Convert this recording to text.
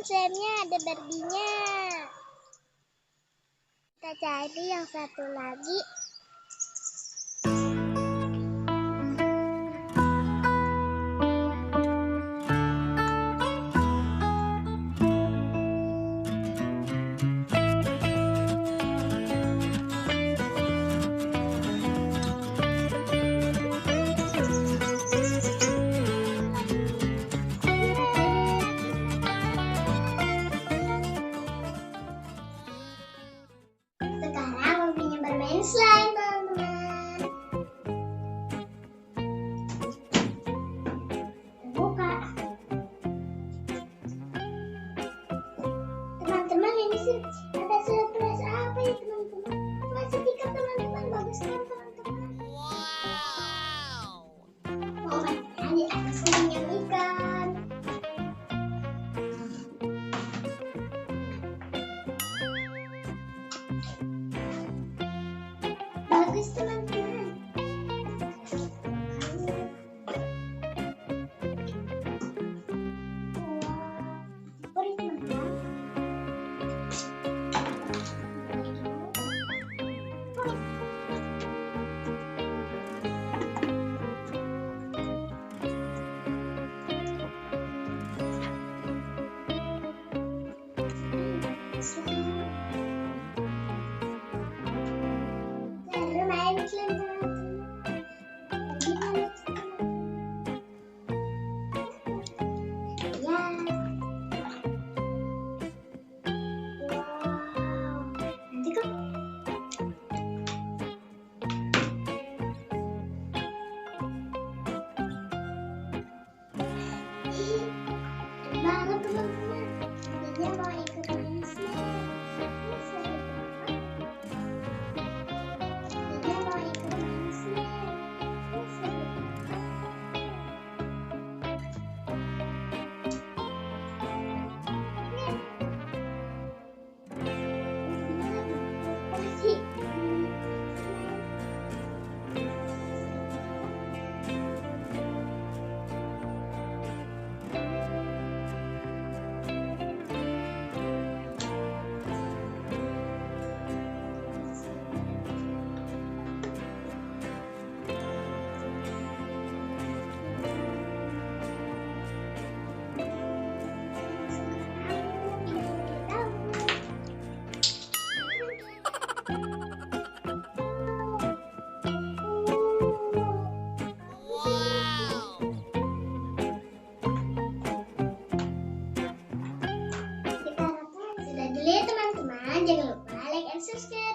slime-nya ada Barbie-nya. Kita cari yang satu lagi. Bermain slime, teman-teman. Buka. Teman-teman, ini sih ada surprise apa ya, teman-teman? Masih tiket, teman-teman. Bagus kan, teman-teman? Wow. Oh, ini ada slime yang ikan. Bagus, teman-teman. Banget, teman-teman. Dia mau ikut main slime. Dia mau ikut main slime. Teman-teman, jangan lupa like and subscribe.